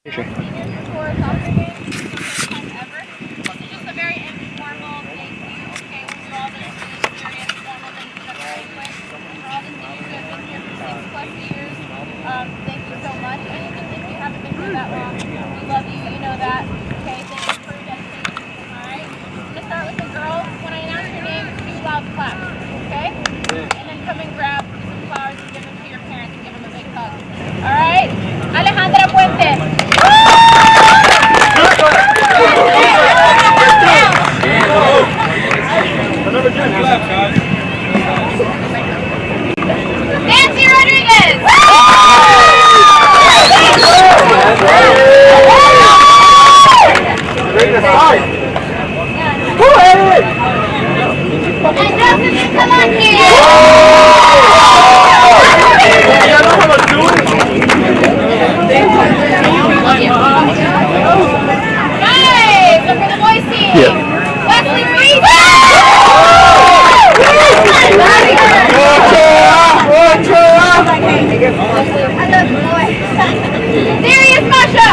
Sure. Seniors before soccer game, first time ever. So just a very informal thank you, okay, for all the really serious formal things you have done with. For all the seniors who have been here for 6+ years, thank you so much. And even if you haven't been here that long, we love you, you know that. Okay, thank you for your dedication. Alright? I'm gonna start with the girls. When I announce your name, 2 loud claps, okay? And then come and grab some flowers and give them to your parents and give them a big hug. Alright? Alejandra Puente. Nancy Rodriguez. And Josephine Kalaki. Nice! So for the boys team, Wesley Ruiz. Darius Masha.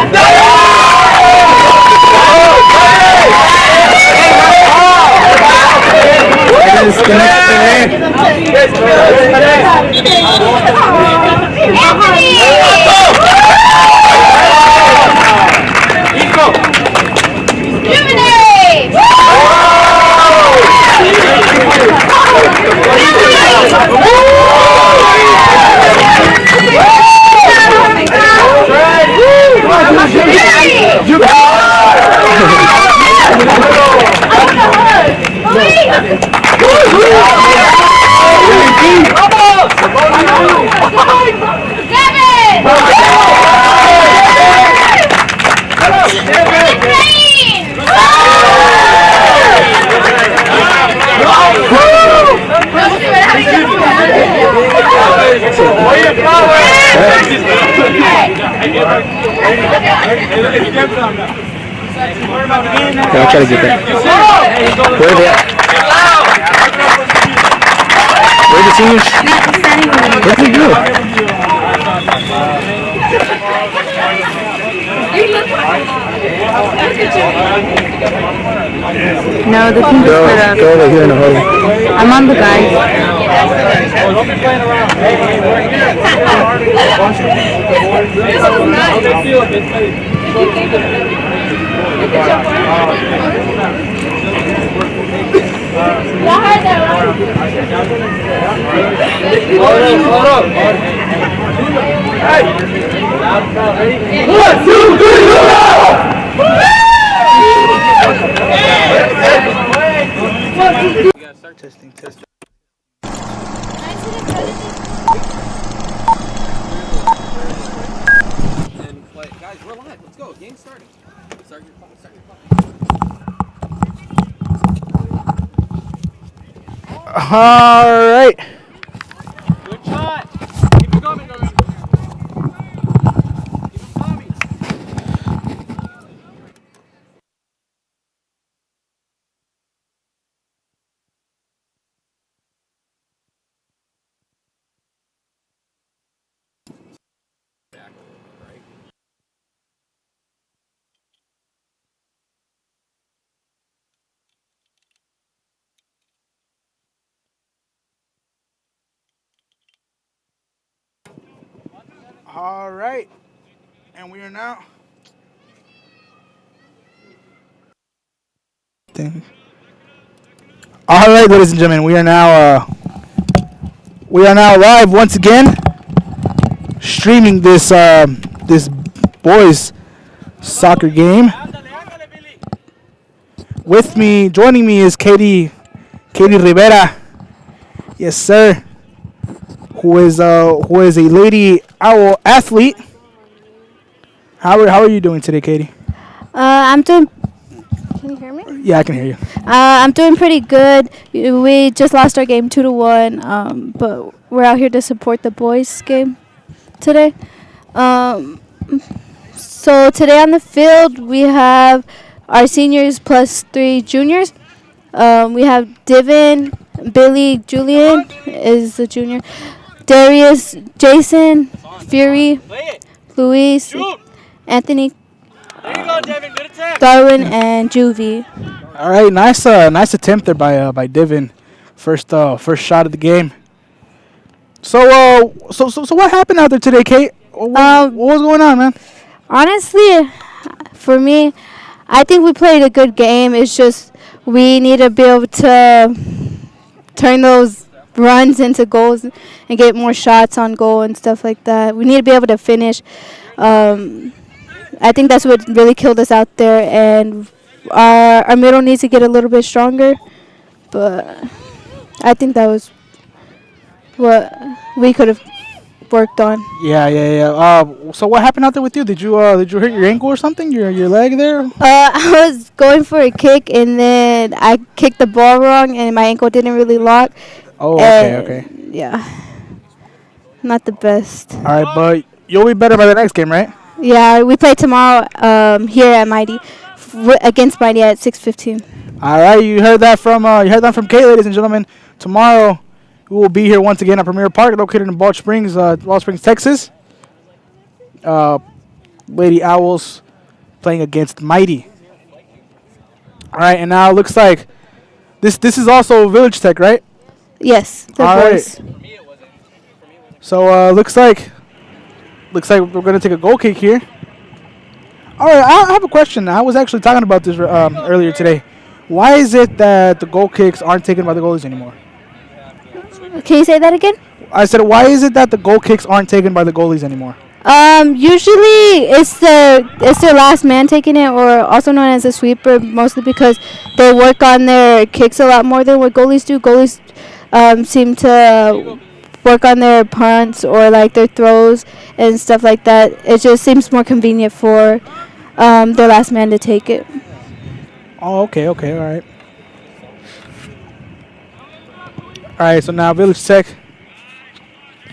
I'll try to get that. Where are they at? Where are the seniors? Where'd they go? No, the team is split up. Go over here in a huddle. I'm on the guys. This was nice. Testing. Guys, we're live. Let's go. Game's starting. Start your clock. All right. Good shot. Keep it coming. Keep it coming. All right. And we are now. All right, ladies and gentlemen, we are now live once again, streaming this this boys soccer game. With me, joining me is Katie Rivera. Yes, sir. Who is a lady owl athlete. How are you doing today, Katie? I'm doing. Can you hear me? Yeah, I can hear you. I'm doing pretty good. We just lost our game 2-1, but we're out here to support the boys' game today. So today on the field we have our seniors plus 3 juniors. We have Divin, Billy, Julian is the junior, Darius, Jason, Fury, Luis, Anthony, Darwin and Juvie. All right, nice attempt there by Divin. First shot of the game. So what happened out there today, Kate? What was going on, man? Honestly, for me, I think we played a good game. It's just we need to be able to turn those runs into goals and get more shots on goal and stuff like that. We need to be able to finish. I think that's what really killed us out there, and our middle needs to get a little bit stronger. But I think that was what we could have worked on. Yeah. So what happened out there with you? Did you hurt your ankle or something? Your leg there? I was going for a kick, and then I kicked the ball wrong, and my ankle didn't really lock. Oh, okay. Yeah, not the best. All right, but you'll be better by the next game, right? Yeah, we play tomorrow here at Mighty against Mighty at 6:15. All right, you heard that from Kate, ladies and gentlemen. Tomorrow we will be here once again at Premier Park, located in Balch Springs, Texas. Lady Owls playing against Mighty. All right, and now it looks like this is also Village Tech, right? Yes, the All boys. right. So looks like we're gonna take a goal kick here. All right, I have a question. I was actually talking about this earlier today. Why is it that the goal kicks aren't taken by the goalies anymore? Can you say that again? I said, why is it that the goal kicks aren't taken by the goalies anymore? Usually it's their last man taking it, or also known as a sweeper, mostly because they work on their kicks a lot more than what goalies do. Goalies seem to work on their punts or like their throws and stuff like that. It just seems more convenient for their last man to take it. Oh, okay, all right. All right, so now Village Tech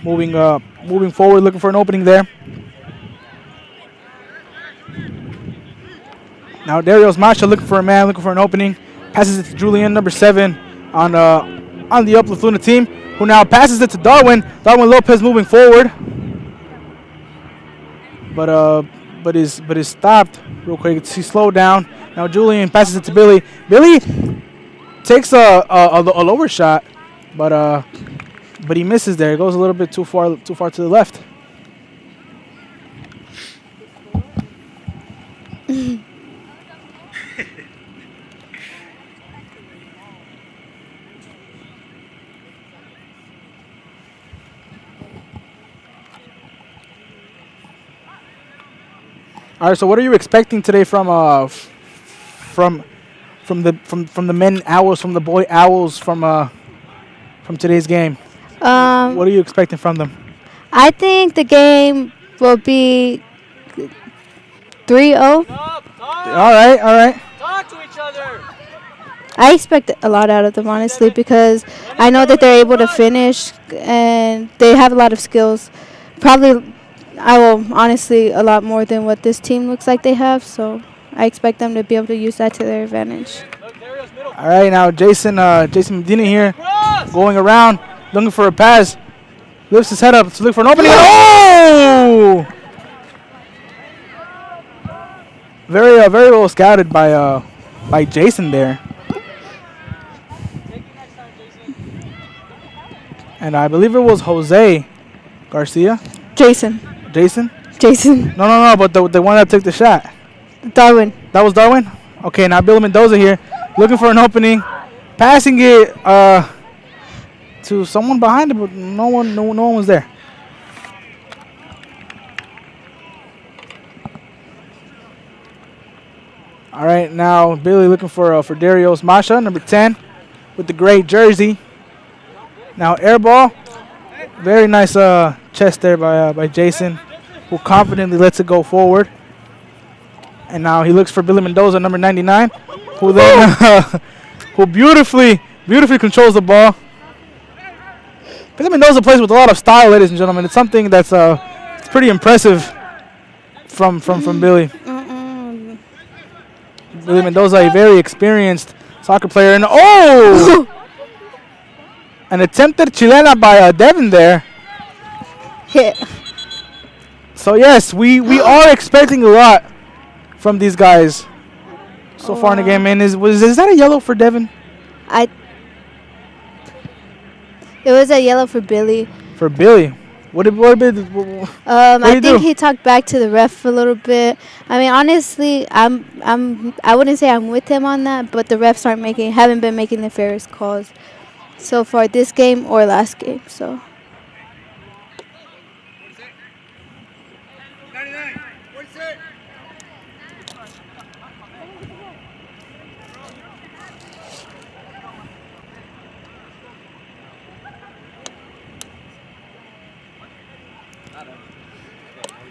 moving forward, looking for an opening there. Now Darius Masha looking for a man, looking for an opening. Passes it to Julian, number 7, on the Uplift Luna team, who now passes it to Darwin. Darwin Lopez moving forward, but is stopped real quick. He slowed down. Now Julian passes it to Billy. Billy takes a lower shot, but he misses there. It goes a little bit too far to the left. All right, so what are you expecting today from the men Owls, from the boy Owls, from today's game? What are you expecting from them? I think the game will be 3-0. All right. Talk to each other. I expect a lot out of them, honestly, because I know that they're able to finish and they have a lot of skills. Probably, honestly, a lot more than what this team looks like they have. So I expect them to be able to use that to their advantage. All right, now Jason Medina here, going around, looking for a pass. Lifts his head up to look for an opening. Oh! Very well scouted by Jason there. And I believe it was Jose Garcia. Jason. No, but the one that took the shot. Darwin. That was Darwin? Okay, now Billy Mendoza here, looking for an opening, passing it to someone behind him, but no one was there. All right, now Billy looking for Darius Masha, number 10, with the gray jersey. Now air ball, very nice chest there by Jason, who confidently lets it go forward. And now he looks for Billy Mendoza, number 99, who then who beautifully controls the ball. Billy Mendoza plays with a lot of style, ladies and gentlemen. It's something that's it's pretty impressive from Billy. Billy Mendoza, a very experienced soccer player, and an attempted chilena by Devin there. Hit. So yes, we are expecting a lot from these guys so far in the game. And is that a yellow for Devin? It was a yellow for Billy. For Billy. I think he talked back to the ref a little bit. I mean, honestly, I wouldn't say I'm with him on that, but the refs haven't been making the fairest calls so far this game or last game. So.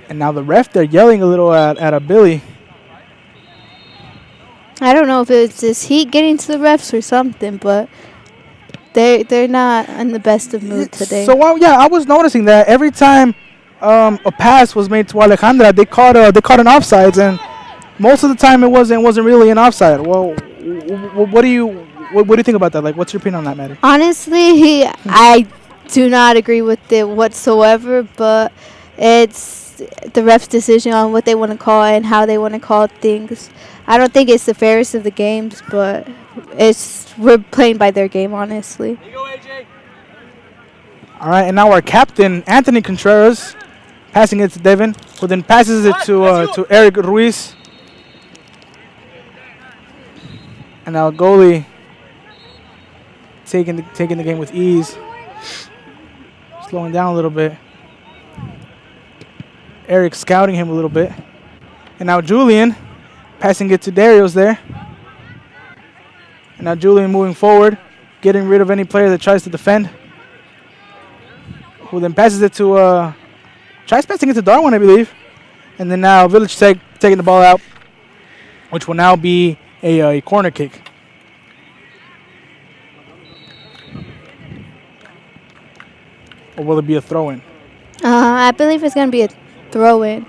And now the ref, they're yelling a little at a Billy. I don't know if it's this heat getting to the refs or something, but they're not in the best of mood today. So I was noticing that every time a pass was made to Alejandra, they caught an offsides, and most of the time it wasn't really an offside. Well, what do you think about that? Like, what's your opinion on that matter? Honestly, I do not agree with it whatsoever, but it's the ref's decision on what they want to call and how they want to call things. I don't think it's the fairest of the games, but we're playing by their game, honestly. There you go, AJ. All right, and now our captain, Anthony Contreras, passing it to Devin, who then passes it to Eric Ruiz. And now goalie taking the game with ease, slowing down a little bit. Eric scouting him a little bit. And now Julian passing it to Darius there. And now Julian moving forward, getting rid of any player that tries to defend. Who then passes it to, tries passing it to Darwin, I believe. And then now Village Tech taking the ball out, which will now be a corner kick. Or will it be a throw-in? I believe it's going to be a throw-in.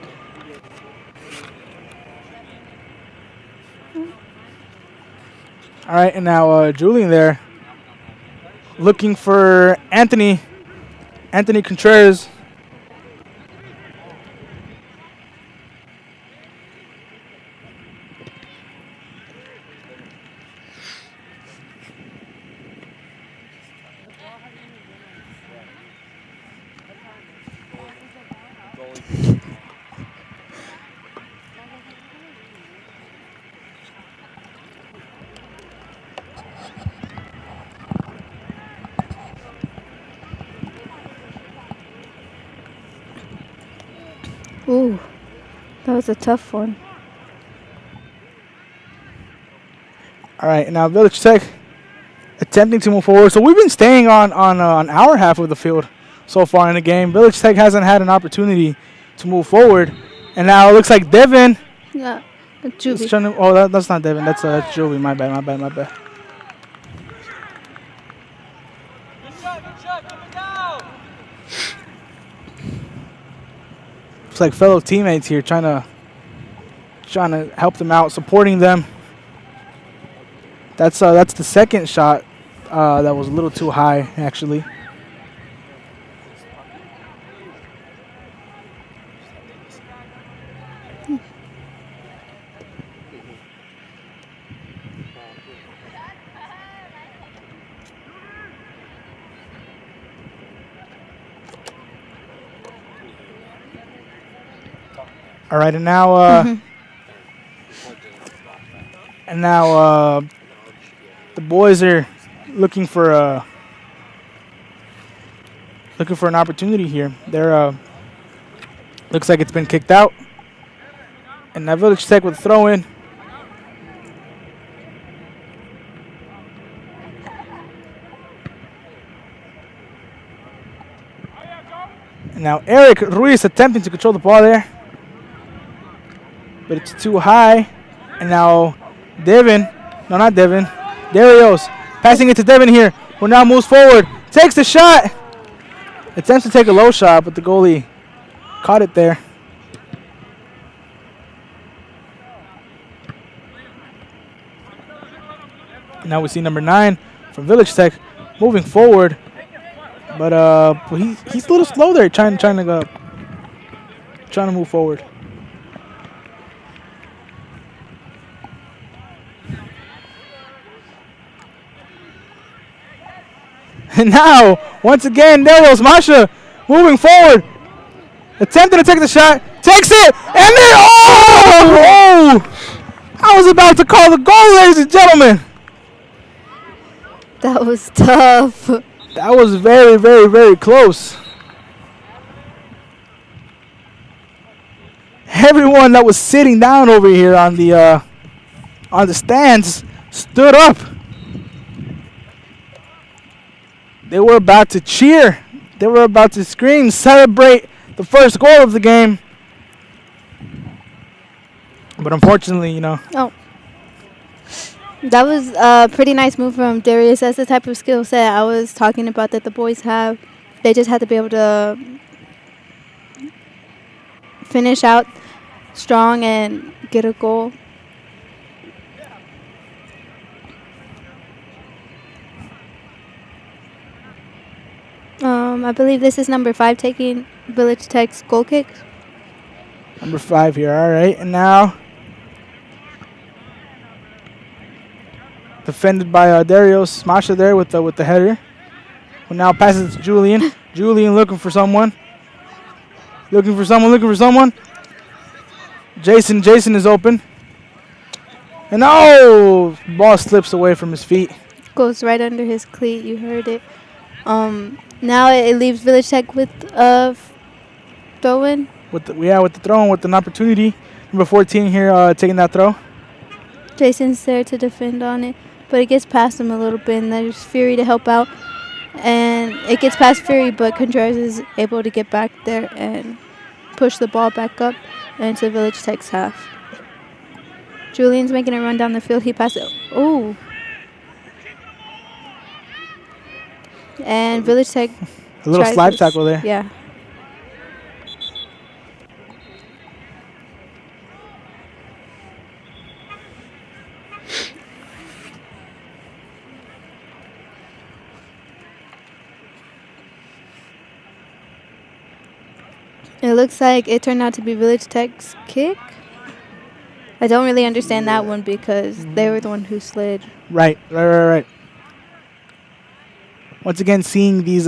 All right, and now Julian there looking for Anthony Contreras. Ooh, that was a tough one. All right, now Village Tech attempting to move forward. So we've been staying on our half of the field so far in the game. Village Tech hasn't had an opportunity to move forward. And now it looks like Devin. Yeah, Is Juby. trying to, that's not Devin. That's Juby. My bad. Good shot, keep it down. It's like fellow teammates here trying to help them out, supporting them. That's the second shot that was a little too high, actually. All right, and now the boys are looking for an opportunity here. They're looks like it's been kicked out, and now Village Tech with a throw in. And now Eric Ruiz attempting to control the ball there, but it's too high. And now Devin, no, not Devin, Darius passing it to Devin here, who now moves forward, takes the shot, attempts to take a low shot, but the goalie caught it there. Now we see number 9 from Village Tech moving forward, but he's a little slow there, trying to move forward. And now, once again, there goes Masha moving forward. Attempting to take the shot. Takes it. And then, I was about to call the goal, ladies and gentlemen. That was tough. That was very, very, very close. Everyone that was sitting down over here on the stands stood up. They were about to cheer. They were about to scream, celebrate the first goal of the game. But unfortunately, Oh. That was a pretty nice move from Darius. That's the type of skill set I was talking about that the boys have. They just have to be able to finish out strong and get a goal. I believe this is number 5 taking Village Tech's goal kick. Number 5 here, all right. And now defended by Darius. Masha there with the header. Who now passes to Julian. Julian looking for someone. Looking for someone. Jason is open. And ball slips away from his feet. Goes right under his cleat. You heard it. Now it leaves Village Tech with throw-in. With the throw-in, with an opportunity. Number 14 here taking that throw. Jason's there to defend on it, but it gets past him a little bit, and there's Fury to help out. And it gets past Fury, but Contreras is able to get back there and push the ball back up into Village Tech's half. Julian's making a run down the field. He passes. Oh. And Village Tech. A little slide tackle there. Yeah. It looks like it turned out to be Village Tech's kick. I don't really understand that one because they were the one who slid. Right. Once again, seeing these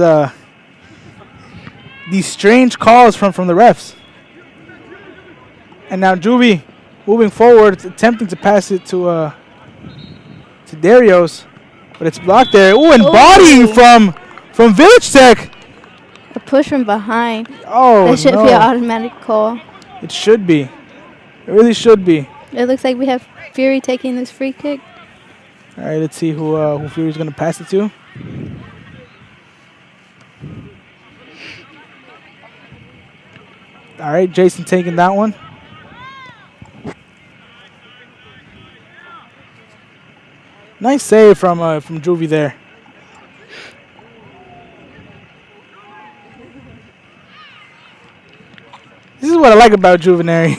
strange calls from the refs. And now Juvie moving forward, attempting to pass it to Darius, but it's blocked there. Ooh, and bodying from Village Tech. A push from behind. Oh, that should be an automatic call. It should be. It really should be. It looks like we have Fury taking this free kick. All right, let's see who Fury's going to pass it to. All right, Jason taking that one. Nice save from Juvie there. This is what I like about Juvenary.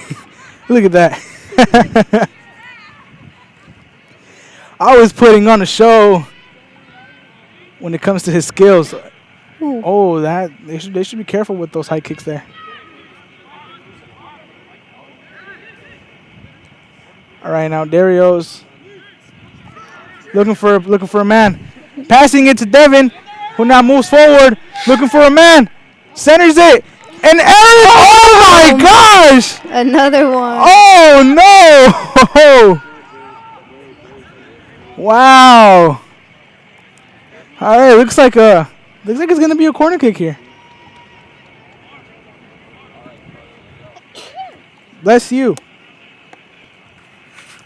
Look at that. Always putting on a show when it comes to his skills. Ooh. Oh, they should be careful with those high kicks there. All right, now Darius looking for a man, passing it to Devin, who now moves forward, looking for a man, centers it, and Ariel! Oh my gosh! Another one. Oh no! Wow! All right, looks like it's gonna be a corner kick here. Bless you.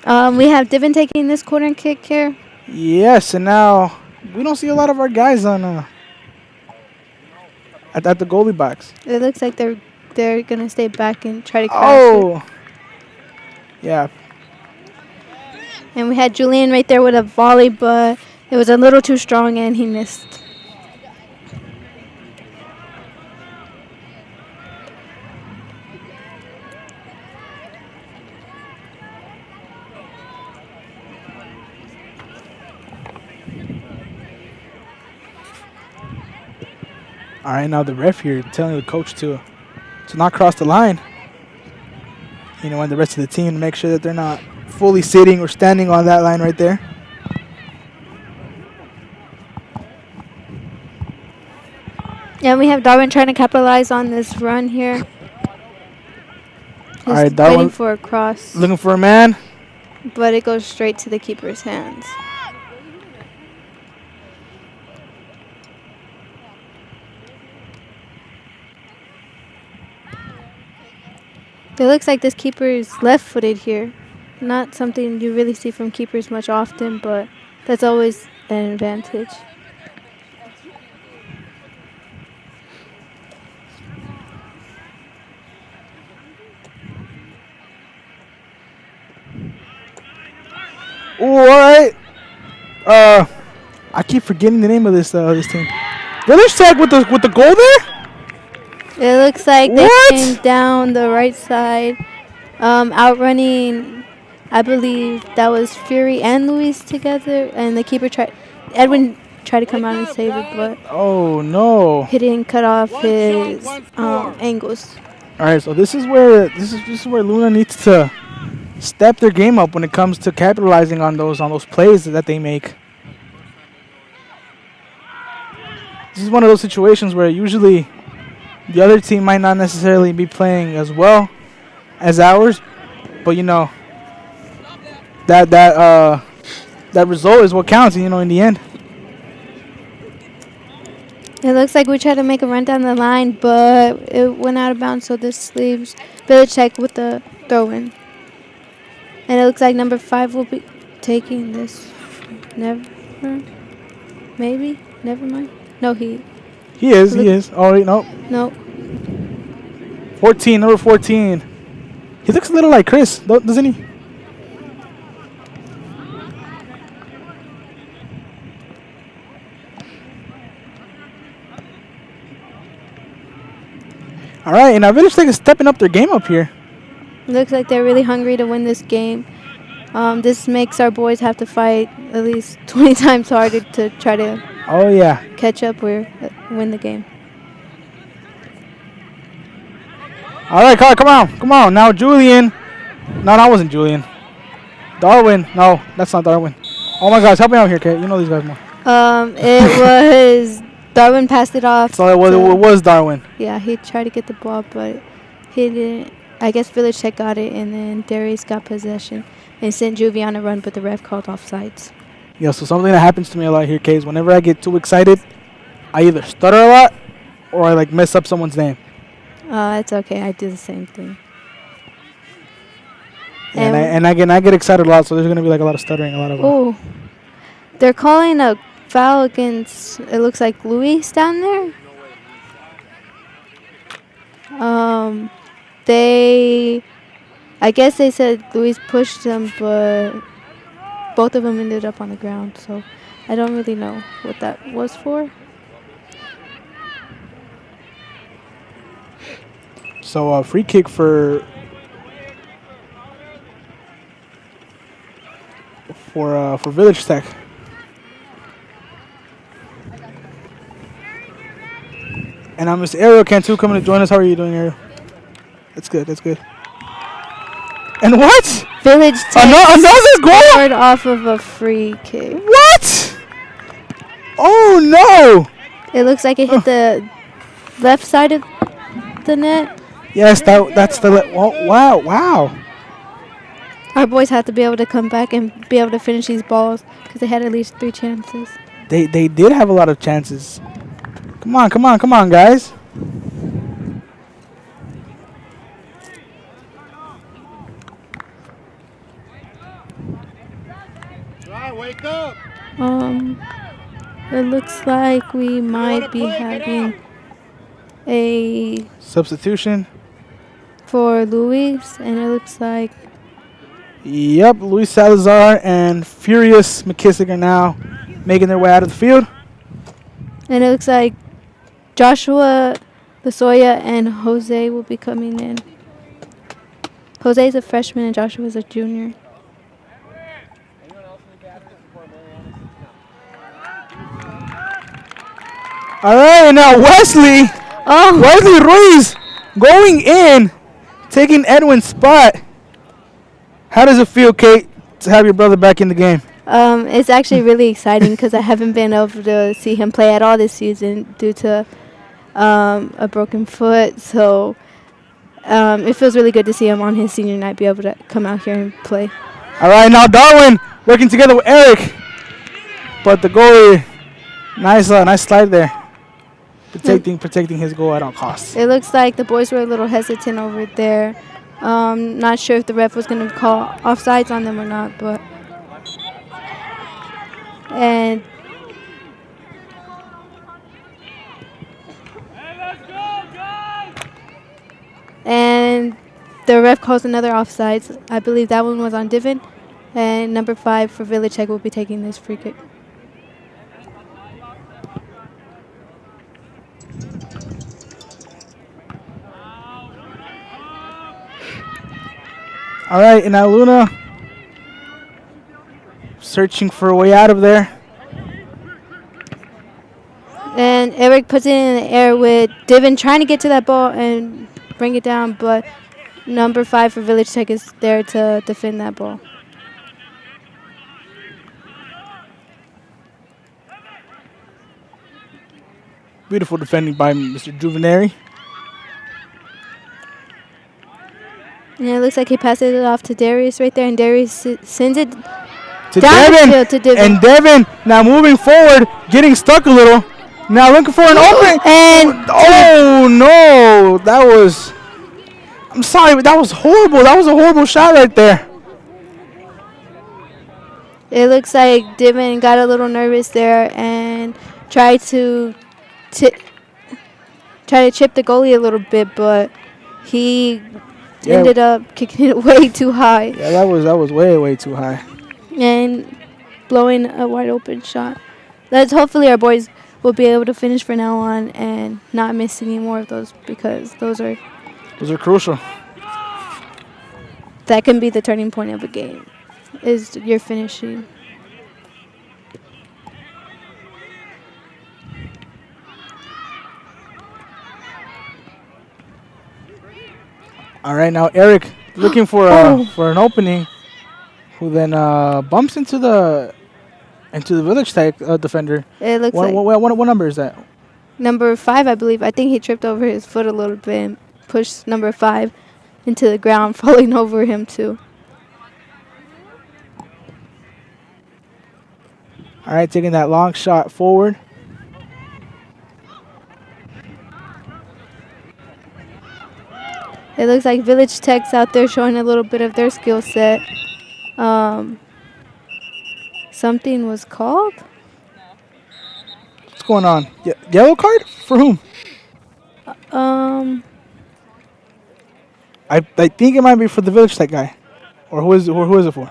We have Divin taking this corner kick here. Yes, and now we don't see a lot of our guys on at the goalie box. It looks like they're gonna stay back and try to crash it. Yeah. And we had Julian right there with a volley, but it was a little too strong and he missed. All right, now the ref here telling the coach to not cross the line. And the rest of the team to make sure that they're not fully sitting or standing on that line right there. And we have Darwin trying to capitalize on this run here. He's right, Darwin waiting for a cross, looking for a man. but it goes straight to the keeper's hands. It looks like this keeper is left-footed here. Not something you really see from keepers much often, but that's always an advantage. Ooh, all right. I keep forgetting the name of this team. Village Tech with the goal there. It looks like they What? came down the right side, outrunning, I believe that was Fury and Luis together, and the keeper Edwin tried to come out and save it, but Oh no! he didn't cut off his angles. All right, so this is where Luna needs to step their game up when it comes to capitalizing on those plays that they make. This is one of those situations where usually the other team might not necessarily be playing as well as ours, but you know that result is what counts. You know, in the end. It looks like we tried to make a run down the line, but it went out of bounds, so this leaves Village Tech with the throw-in. And it looks like number 5 will be taking this. Maybe? Never mind. No, he is. Oh, no. No. 14, number 14. He looks a little like Chris, doesn't he? All right, and now Village Tech is stepping up their game up here. Looks like they're really hungry to win this game. This makes our boys have to fight at least 20 times harder to try to catch up or win the game. All right, come on. Now Julian. No, that wasn't Julian. Darwin. No, that's not Darwin. Oh my gosh, help me out here, Kate. You know these guys more. It was Darwin passed it off. So it was Darwin. Yeah, he tried to get the ball, but he didn't. I guess Village Tech got it, and then Darius got possession and sent Juvie on a run, but the ref called offsides. Yeah, so something that happens to me a lot here, Kate, is whenever I get too excited, I either stutter a lot or I mess up someone's name. It's okay. I do the same thing. And I get excited a lot, so there's gonna be a lot of stuttering, a lot of. Oh, they're calling a foul against. It looks like Luis down there. I guess they said Luis pushed him, but both of them ended up on the ground. So I don't really know what that was for. So free kick for Village Tech. And Miss Ariel Cantu coming to join us. How are you doing, Ariel? That's good. And what? Village Tech another goal scored off of a free kick. What? Oh no! It looks like it hit the left side of the net. Yes, that's the. Wow. Our boys have to be able to come back and be able to finish these balls because they had at least 3 chances. They did have a lot of chances. Come on, guys. Wake up! It looks like we might be having a Substitution. for Luis, and it looks like Yep, Luis Salazar and Furious McKissick are now making their way out of the field. Joshua Lasoya and Jose will be coming in. Jose is a freshman and Joshua is a junior. All right, and now Wesley Ruiz going in, taking Edwin's spot. How does it feel, Kate, to have your brother back in the game? It's actually really exciting because I haven't been able to see him play at all this season due to a broken foot. So it feels really good to see him on his senior night be able to come out here and play. All right, now Darwin working together with Eric. But the goalie, nice slide there. Protecting his goal at all costs. It looks like the boys were a little hesitant over there. Not sure if the ref was going to call offsides on them or not, but and the ref calls another offsides. I believe that one was on Divin, and number 5 for Village Tech will be taking this free kick. All right, and now Luna searching for a way out of there. And Eric puts it in the air with Divin trying to get to that ball and bring it down, but number 5 for Village Tech is there to defend that ball. Beautiful defending by Mr. Juvenary. And it looks like he passes it off to Darius right there, and Darius sends it To down the Devin. field to Divin. And Devin now moving forward, getting stuck a little. Now looking for an opening. And oh no, that was. I'm sorry, but that was horrible. That was a horrible shot right there. it looks like Divin got a little nervous there and tried to chip the goalie a little bit, but he ended up kicking it way too high Yeah, that was way too high. and blowing a wide open shot. Let's hopefully our boys will be able to finish from now on and not miss any more of those, because those are Crucial. that can be the turning point of a game, is your finishing. All right, now Eric looking for an opening, who then bumps into the Village Tech defender. It looks What number is that? number 5, I believe. I think he tripped over his foot a little bit and pushed number 5 into the ground, falling over him too. All right, taking that long shot forward. It looks like Village Tech's out there showing a little bit of their skill set. Something was called? What's going on? Yellow card for whom? I think it might be for the Village Tech guy, or who is it for?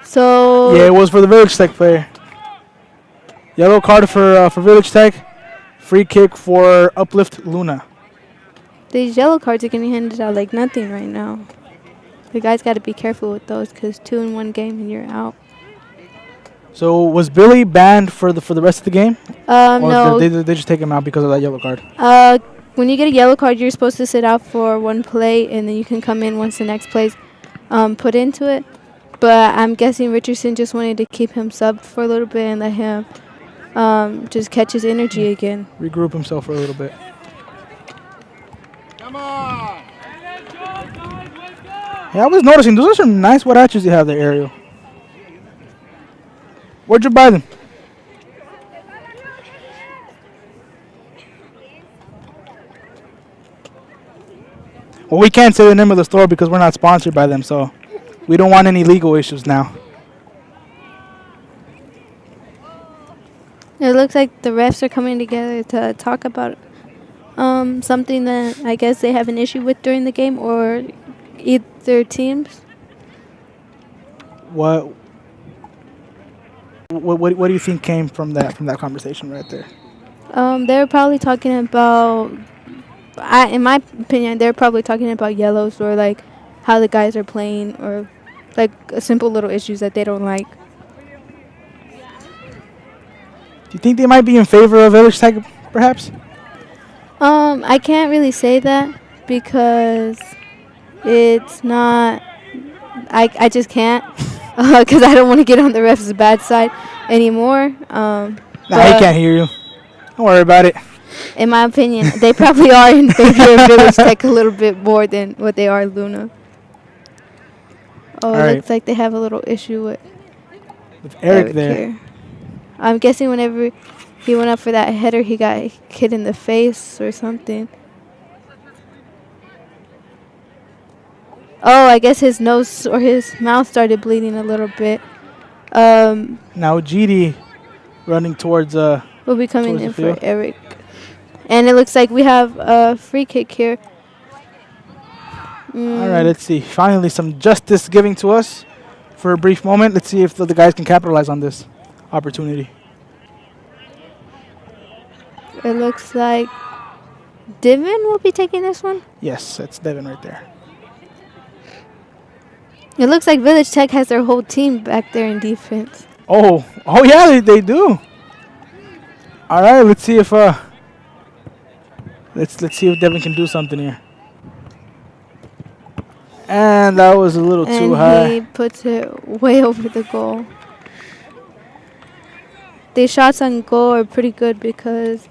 So Yeah, it was for the Village Tech player. Yellow card for Village Tech. Free kick for Uplift Luna. these yellow cards are getting handed out like nothing right now. The guys got to be careful with those, because 2 in 1 game and you're out. So was Billy banned for the rest of the game? Or No. did they just take him out because of that yellow card? When you get a yellow card, you're supposed to sit out for 1 play, and then you can come in once the next play's put into it. But I'm guessing Richardson just wanted to keep him subbed for a little bit and let him just catch his energy again. Regroup himself for a little bit. Come on. Yeah, I was noticing those are some nice huaraches you have there, Ariel. Where'd you buy them? Well, we can't say the name of the store because we're not sponsored by them, so we don't want any legal issues now. It looks like the refs are coming together to talk about something that I guess they have an issue with during the game, or either teams. What do you think came from that conversation right there? They were probably talking about, in my opinion, they're probably talking about yellows, or like how the guys are playing, or like simple little issues that they don't like. Do you think they might be in favor of Village Tech, perhaps? I can't really say that because it's not. I just can't. because I don't want to get on the ref's bad side anymore. Nah, he But can't hear you. Don't worry about it. in my opinion, they probably are in favor of Village Tech a little bit more than what they are Luna. Oh, All it right. looks like they have a little issue with With Eric there. here. I'm guessing whenever he went up for that header, he got hit in the face or something. Oh, I guess his nose or his mouth started bleeding a little bit. Now GD running towards We'll be coming Towards in the for field. Eric. And it looks like we have a free kick here. All right, let's see. Finally, some justice giving to us for a brief moment. Let's see if the guys can capitalize on this opportunity. It looks like Divin will be taking this one. Yes, that's Devin right there. It looks like Village Tech has their whole team back there in defense. Oh yeah, they do. All right, let's see if let's see if Devin can do something here. And that was a little too high. And he puts it way over the goal. These shots on goal are pretty good because,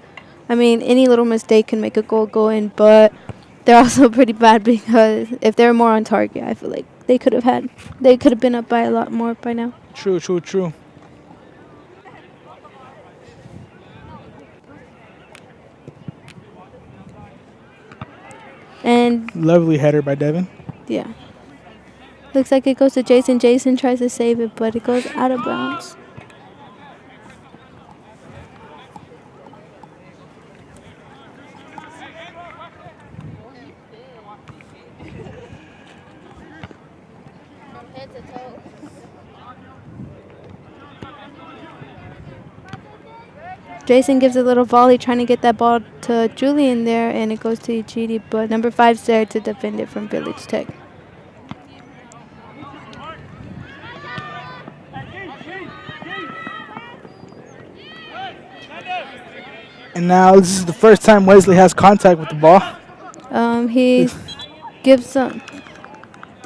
I mean, any little mistake can make a goal go in, but they're also pretty bad because if they're more on target, I feel like they could have been up by a lot more by now. True. And Lovely header by Devin. yeah. Looks like it goes to Jason. Jason tries to save it, but it goes out of bounds. From head to toe. Jason gives a little volley trying to get that ball to Julian there, and it goes to Ichidi, but number 5's there to defend it from Village Tech. And now this is the first time Wesley has contact with the ball. He gives some.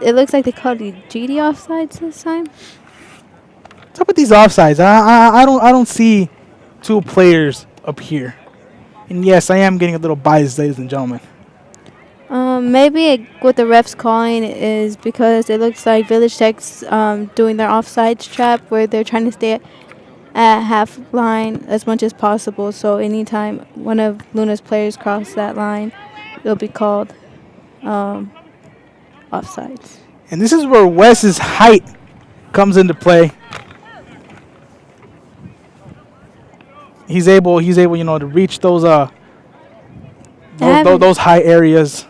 It looks like they called the GD offsides this time. What's up with these offsides? I don't see two players up here. And yes, I am getting a little biased, ladies and gentlemen. Maybe what the refs calling is because it looks like Village Tech's doing their offsides trap where they're trying to stay at half line as much as possible. So anytime one of Luna's players cross that line, it'll be called offsides. And this is where Wes's height comes into play. He's able, to reach those those high areas.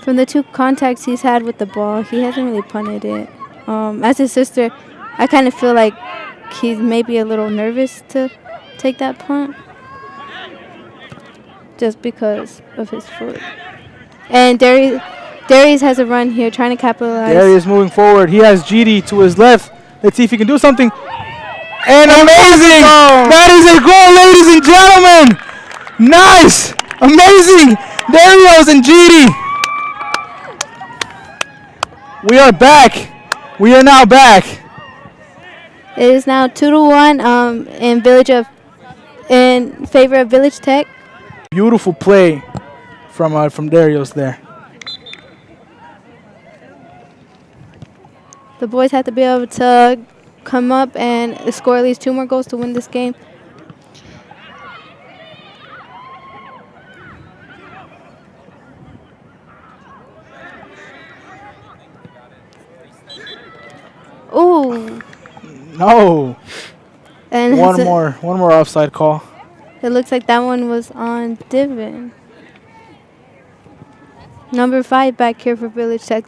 From the two contacts he's had with the ball, he hasn't really punted it. As his sister, I kind of feel like he's maybe a little nervous to take that punt just because of his foot. And Darius has a run here trying to capitalize. Darius moving forward. He has GD to his left. Let's see if he can do something. And amazing! That is a goal, ladies and gentlemen! Nice! Amazing! Darius and GD. We are back. We are now back. It is now 2-1 in favor of Village Tech. Beautiful play from Darius there. The boys have to be able to come up and score at least 2 more goals to win this game. Ooh. No. And One more offside call. it looks like that one was on Divin. Number 5 back here for Village Tech,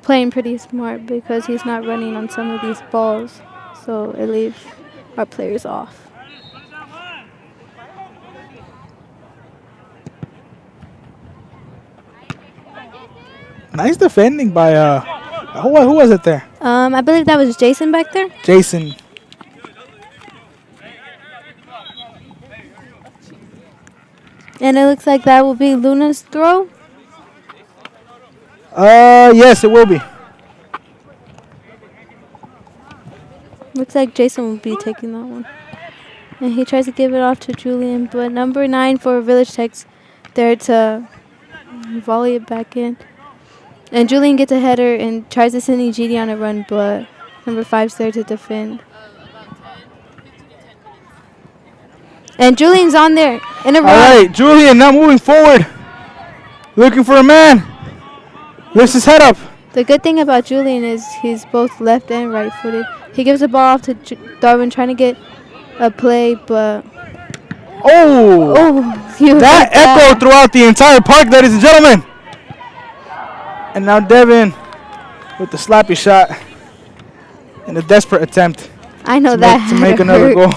playing pretty smart because he's not running on some of these balls. So it leaves our players off. Nice defending by who was it there? I believe that was Jason back there. Jason. And it looks like that will be Luna's throw. Yes, it will be. Looks like Jason will be taking that one. And he tries to give it off to Julian, but number 9 for Village Tech's there to volley it back in. And Julian gets a header and tries to send GD on a run, but number 5's there to defend. And Julian's on there in a run. All right, Julian now moving forward. Looking for a man. Lifts his head up. The good thing about Julian is he's both left and right-footed. He gives the ball off to Darwin trying to get a play, but... Oh! That echoed throughout the entire park, ladies and gentlemen. And now Devin with the slappy shot in a desperate attempt I know to make another goal.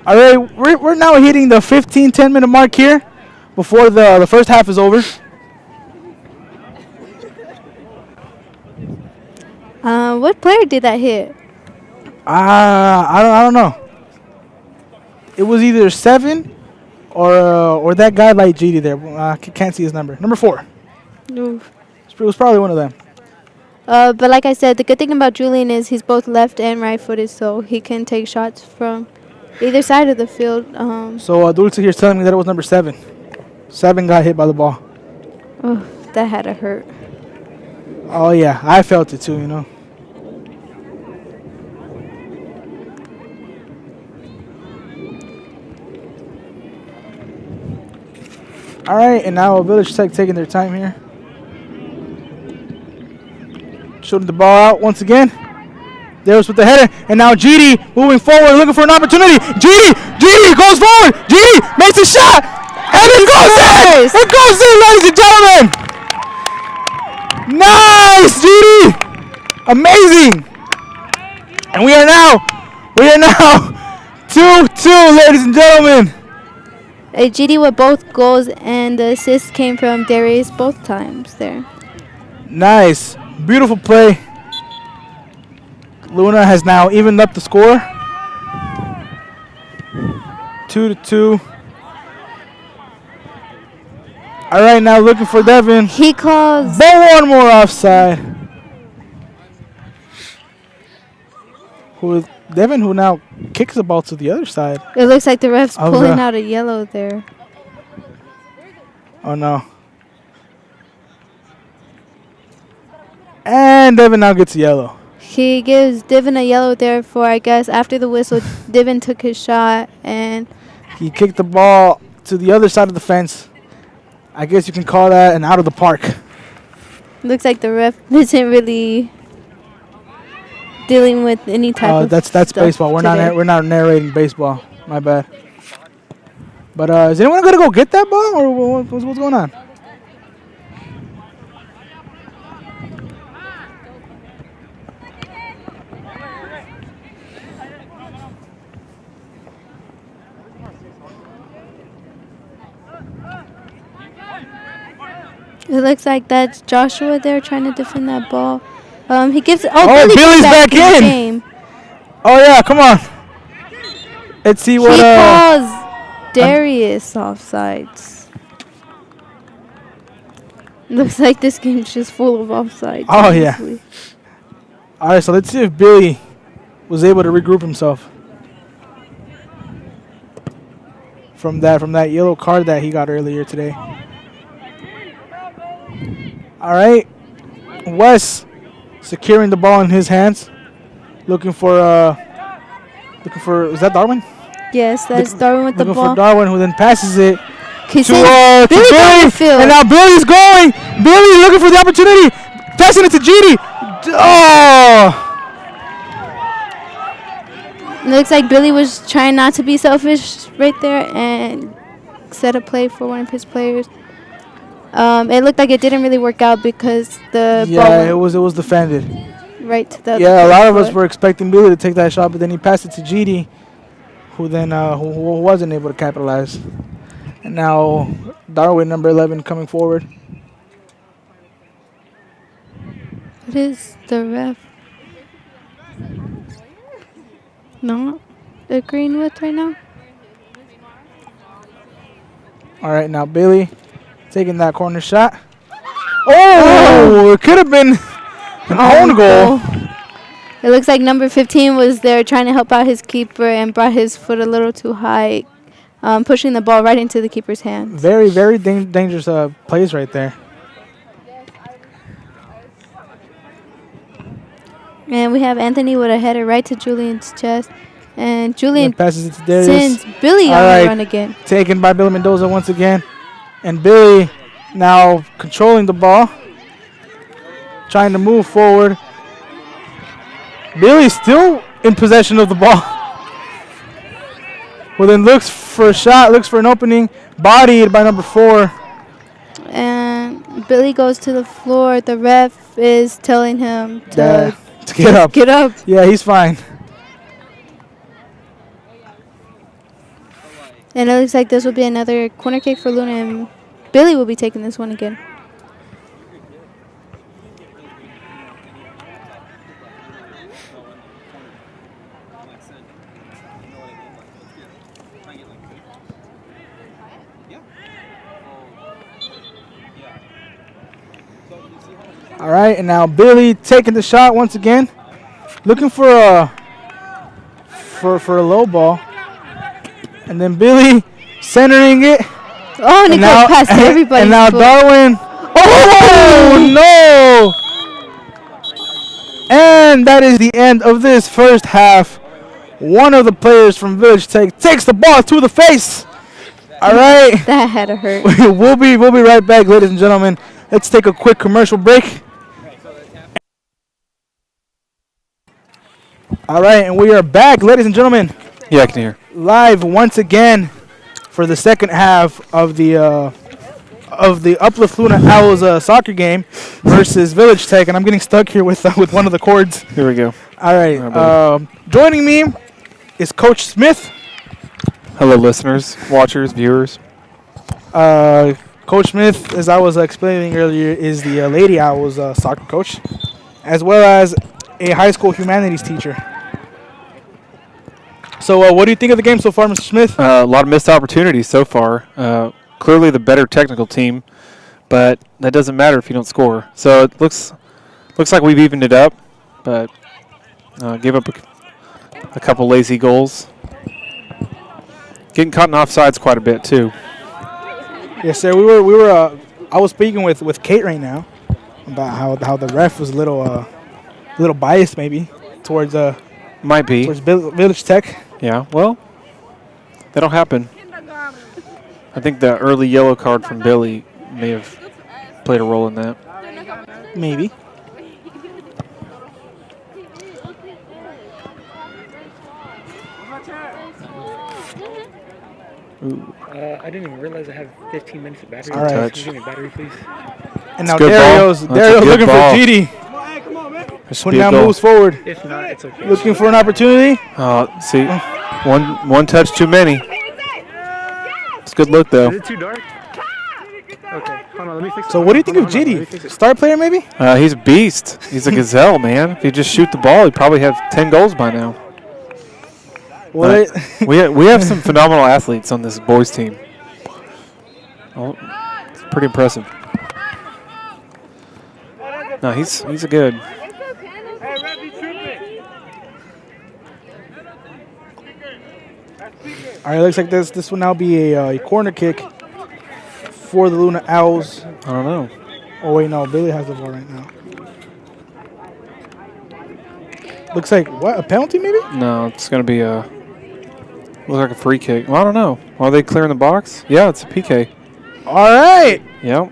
All right, we're now hitting the 10 minute mark here before the first half is over. What player did that hit? I don't know. It was either 7 or that guy like GD there. I can't see his number. Number 4. Oof. It was probably one of them. But like I said, the good thing about Julian is he's both left and right-footed, so he can take shots from either side of the field. So Dulce here is telling me that it was number 7. 7 got hit by the ball. Oh, that had to hurt. Oh, yeah. I felt it too, you know. All right, and now Village Tech taking their time here. Shooting the ball out once again. There's with the header, and now GD moving forward, looking for an opportunity. GD goes forward. GD makes a shot, and it goes in. It goes in, ladies and gentlemen. Nice, GD. Amazing. And we are now 2-2, ladies and gentlemen. GD with both goals, and the assist came from Darius both times there. Nice. Beautiful play. Luna has now evened up the score. 2-2. All right, now looking for Devin. He calls. But one more offside. Devin, who now kicks the ball to the other side. It looks like the ref's pulling out a yellow there. Oh, no. And Devin now gets a yellow. He gives Devin a yellow there for, I guess, after the whistle, Devin took his shot and... He kicked the ball to the other side of the fence. I guess you can call that an out of the park. Looks like the ref isn't really dealing with any type of that's baseball. We're not narrating baseball. My bad. But is anyone gonna go get that ball, or what's going on? It looks like that's Joshua there trying to defend that ball. He gives. Billy's back in. The game. Oh yeah, come on. Let's see what. He calls Darius offsides. Looks like this game's just full of offsides. Oh honestly. yeah. All right, so let's see if Billy was able to regroup himself from that yellow card that he got earlier today. All right, Wes securing the ball in his hands, looking for is that Darwin? Yes, that's Darwin with the ball. Looking for Darwin, who then passes it to Billy. And now Billy's going. Billy looking for the opportunity, passing it to GD. Oh! Looks like Billy was trying not to be selfish right there and set a play for one of his players. It looked like it didn't really work out because the ball it was defended right to the a lot of us were expecting Billy to take that shot, but then he passed it to GD, who then who wasn't able to capitalize. And now Darwin, number 11, coming forward. What is the ref not agreeing with right now? All right, now Billy taking that corner shot. Oh, it could have been an own goal. It looks like number 15 was there trying to help out his keeper and brought his foot a little too high, pushing the ball right into the keeper's hands. Very, very dangerous plays right there. And we have Anthony with a header right to Julian's chest. And Julian Passes it to Darius. sends Billy on the run again. Taken by Billy Mendoza once again. And Billy now controlling the ball. Trying to move forward. Billy still in possession of the ball. Well, then looks for a shot, looks for an opening. Bodied by number 4. And Billy goes to the floor. The ref is telling him to get up. Get up. Yeah, he's fine. And it looks like this will be another corner kick for Luna, and Billy will be taking this one again. All right, and now Billy taking the shot once again. Looking for a low ball. And then Billy centering it. Oh, and it goes past everybody. And now Darwin. Oh, no. And that is the end of this first half. One of the players from Village Tech takes the ball to the face. All right. That had to hurt. we'll be right back, ladies and gentlemen. Let's take a quick commercial break. All right, and we are back, ladies and gentlemen. Yeah, I can hear. Live once again for the second half of the Uplift Luna Owls soccer game versus Village Tech, and I'm getting stuck here with one of the cords. Here we go. All right, joining me is Coach Smith. Hello, listeners, watchers, viewers. Coach Smith, as I was explaining earlier, is the Lady Owls soccer coach, as well as a high school humanities teacher. So what do you think of the game so far, Mr. Smith? A lot of missed opportunities so far. Clearly the better technical team, but that doesn't matter if you don't score. So it looks like we've evened it up, but gave up a couple lazy goals. Getting caught in offsides quite a bit too. Yes, sir. We were. I was speaking with Kate right now about how the ref was a little biased maybe towards Might be. towards Village Tech. Yeah. Well, that'll happen. I think the early yellow card from Billy may have played a role in that. Maybe. I didn't even realize I have 15 minutes of battery. All right. Touch. Can you give me battery, please? And now good ball. Dario's That's a good looking ball. for GD. There should Who be a now goal. moves forward, If not, it's okay. looking for an opportunity. See, one touch too many. It's a good look though. Is it too dark? Okay, hold on, let me fix it. So what do you think of Hold on, let me fix GD? it. Star player maybe? He's a beast. He's a gazelle, man. If you just shoot the ball, he'd probably have 10 goals by now. Well, we have some phenomenal athletes on this boys team. Oh, it's pretty impressive. No, he's a good. all right, looks like this will now be a corner kick for the Luna Owls. I don't know. Oh wait, no, Billy has the ball right now. Looks like what, a penalty maybe? No, it's gonna be a. Looks like a free kick. Well, I don't know. Are they clearing the box? Yeah, it's a PK. All right. Yep.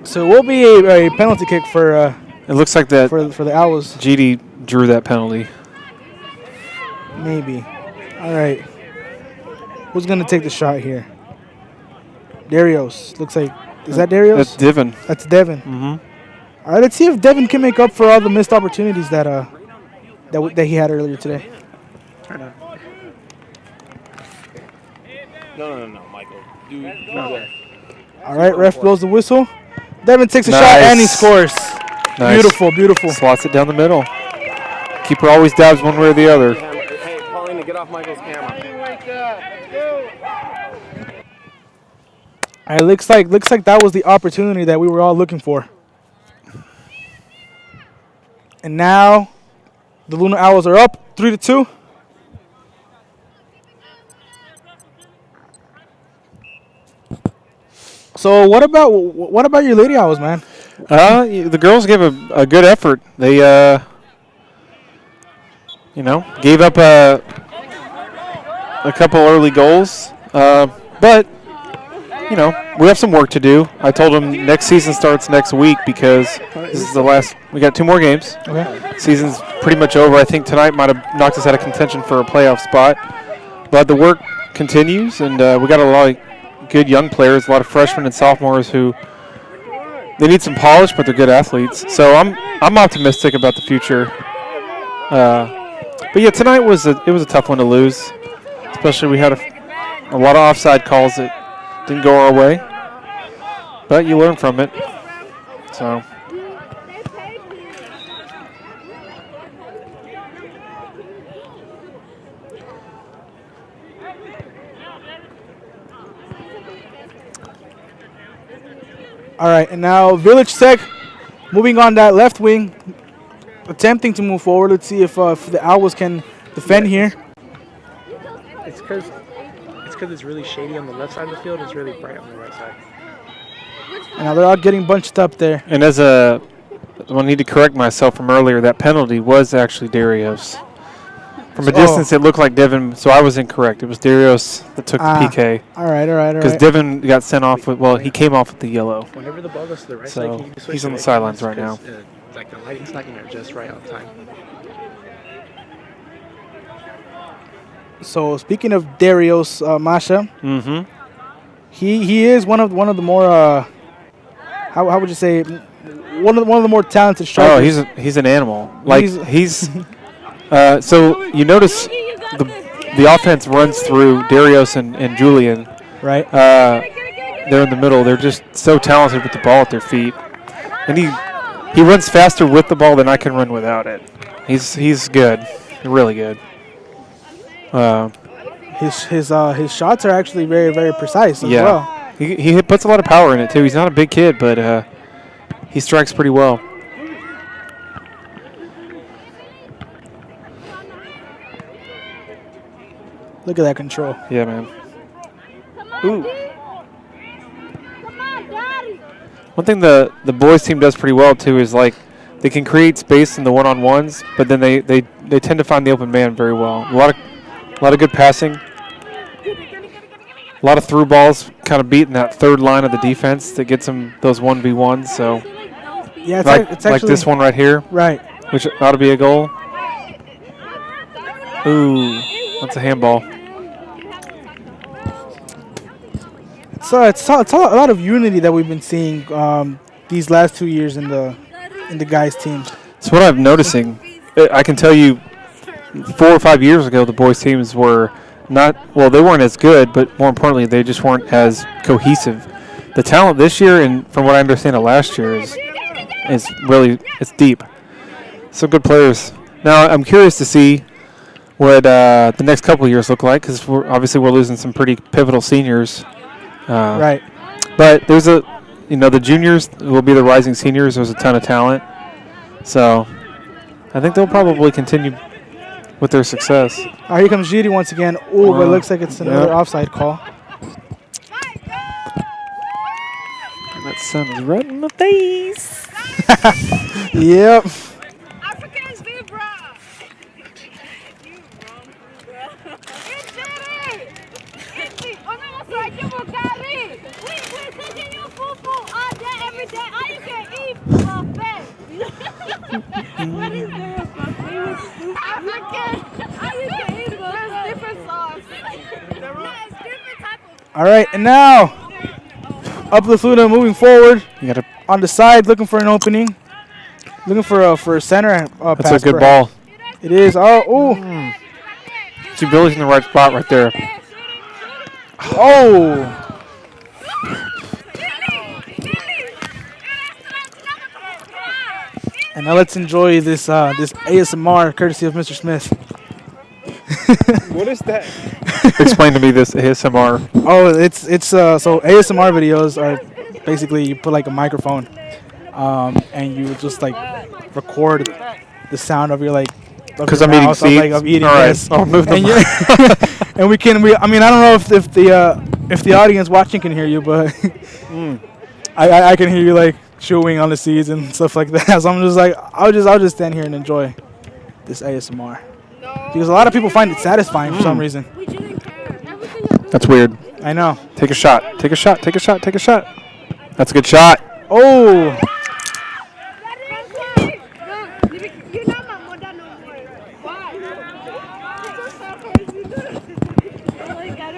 So it will be a penalty kick for It looks like that for the Owls. GD drew that penalty. Maybe. All right. Who's gonna take the shot here? Darius. Looks like, is that Darius? That's Divin. That's Devin. Mm-hmm. All right, let's see if Devin can make up for all the missed opportunities that he had earlier today. No, Michael. Dude, All right, ref blows the whistle. Devin takes a shot Nice. and he scores. Nice. Beautiful, beautiful. Slots it down the middle. Keeper always dabs one way or the other. Hey, Paulina, get off Michael's camera. All right, looks like that was the opportunity that we were all looking for. And now The Luna Owls are up 3-2. So what about your Lady Owls, man? The girls gave a good effort. They gave up a couple early goals, but we have some work to do. I told them next season starts next week because this is the last. We got 2 more games. Okay. Season's pretty much over. I think tonight might have knocked us out of contention for a playoff spot, but the work continues, and we got a lot of good young players, a lot of freshmen and sophomores who they need some polish, but they're good athletes. So I'm optimistic about the future. But yeah, tonight was a tough one to lose, especially we had a lot of offside calls that didn't go our way, but you learn from it. So. All right, and now Village Tech moving on that left wing, attempting to move forward. Let's see if the Owls can defend here. It's because it's really shady on the left side of the field. It's really bright on the right side. And now they're all getting bunched up there. And I need to correct myself from earlier. That penalty was actually Darius. From a distance, it looked like Devin, so I was incorrect. It was Darius that took the PK. All right. Because Devin got sent off he came off with the yellow. Whenever the ball goes to the right So side, you he's on the sidelines right now. Like the lighting's not going to adjust right on time. So speaking of Darius Masha, he is one of the more how would you say one of the more talented strikers. Oh, he's an animal. Like he's so you notice the offense runs through Darius and Julian. Right. They're in the middle. They're just so talented with the ball at their feet, and he runs faster with the ball than I can run without it. He's good, really good. His shots are actually very, very precise as well. He puts a lot of power in it too. He's not a big kid, but he strikes pretty well. Look at that control. Yeah, man. Ooh. One thing the boys team does pretty well too is like they can create space in the one-on-ones, but then they tend to find the open man very well. A lot of good passing. A lot of through balls, kind of beating that third line of the defense that gets them those 1v1s. So yeah, it's like actually this one right here, right? Which ought to be a goal. Ooh, that's a handball. It's a lot of unity that we've been seeing these last 2 years in the guys' teams. So what I'm noticing, I can tell you, 4 or 5 years ago, the boys' teams were they weren't as good, but more importantly, they just weren't as cohesive. The talent this year, and from what I understand of last year, is really deep. So good players. Now I'm curious to see what the next couple of years look like, because we're losing some pretty pivotal seniors. Right. But there's the juniors will be the rising seniors. There's a ton of talent. So I think they'll probably continue with their success. Here comes Giri once again. Oh, but it looks like it's another offside call. And that sun is right in my face. Yep. Africans be bro. Every day, all you can eat buffet. What is there a buffet? African. All you can eat buffet. There's different sauce. No, it's different type of. All right, and now Uplift Luna moving forward on the side, looking for an opening, looking for a center. That's pass a good ball. It is. Oh. Billy's in the right spot right there. Oh. And now let's enjoy this ASMR courtesy of Mr. Smith. What is that? Explain to me this ASMR. Oh, it's so ASMR videos are basically you put like a microphone, and you just like record the sound of your like 'Cause your I'm eating mouth. I'm like, seeds? I'm eating All right, this. I'll move them. And, and we can. I mean, I don't know if the audience watching can hear you, but I can hear you like chewing on the seeds and stuff like that. So I'm just like, I'll just stand here and enjoy this ASMR because a lot of people find it satisfying for some reason. That's weird. I know. Take a shot. Take a shot. Take a shot. Take a shot. That's a good shot. Oh.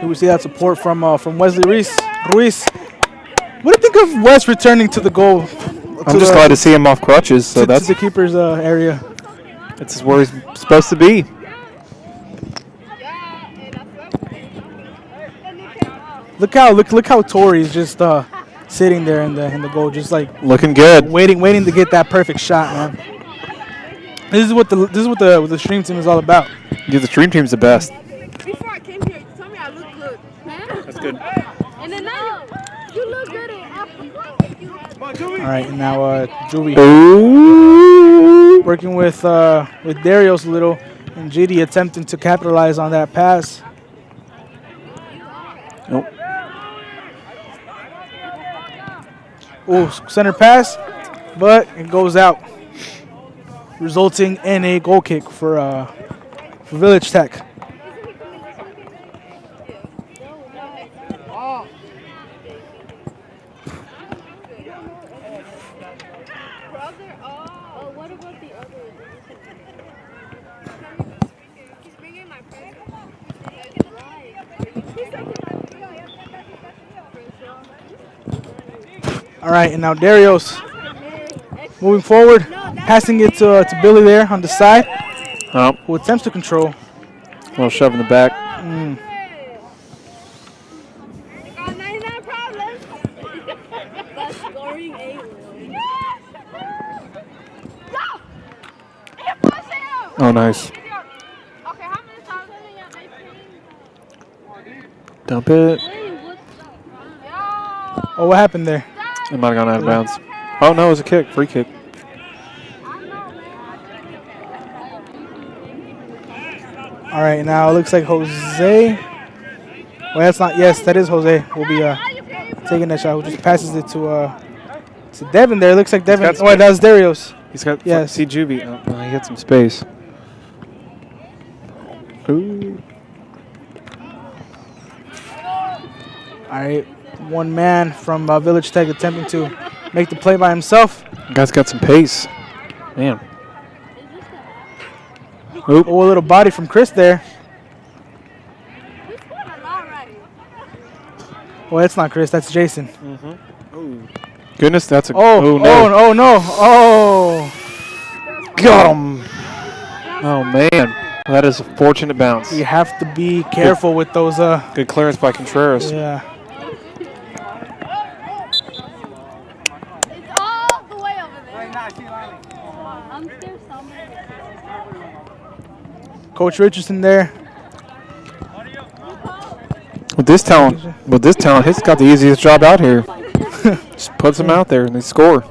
Here we see that support from Wesley Ruiz. What do you think of Wes returning to the goal? I'm just glad to see him off crutches. So that's the keeper's area. That's where he's supposed to be. Look how Tory's just sitting there in the goal, just like Looking good. waiting to get that perfect shot, man. This is what the stream team is all about. Yeah, the stream team's the best. Before I came here, you told me I look good. That's good. And then now, you look good in All right, and now Julie Ooh. working with Darius a little, and GD attempting to capitalize on that pass. Nope. Oh, center pass, but it goes out, resulting in a goal kick for Village Tech. All right, and now Darius moving forward, passing it to Billy there on the side, Oh, who attempts to control. a little shove in the back. Oh, nice. Dump it. Oh, what happened there? It might have gone out of bounds. Oh, no, it was a kick. Free kick. All right, now it looks like Jose. Well, that's not. Yes, that is Jose. Will be taking that shot. Who just passes it to Devin there. Looks like Devin. got Oh, that was Darius. He's got Yes. see Juvie. Oh, he had some space. Ooh. All right, one man from Village Tech attempting to make the play by himself. Guy's got some pace. Man. Oop. Oh, a little body from Chris there. Well, that's not Chris. That's Jason. Goodness, that's a. Oh, no. oh no. Oh. Got him. Oh, man. That is a fortunate bounce. You have to be careful with those. Good clearance by Contreras. Yeah. It's all the way over there. I'm scared somebody. Coach Richardson there. With this talent, he's got the easiest job out here. Just puts them out there and they score.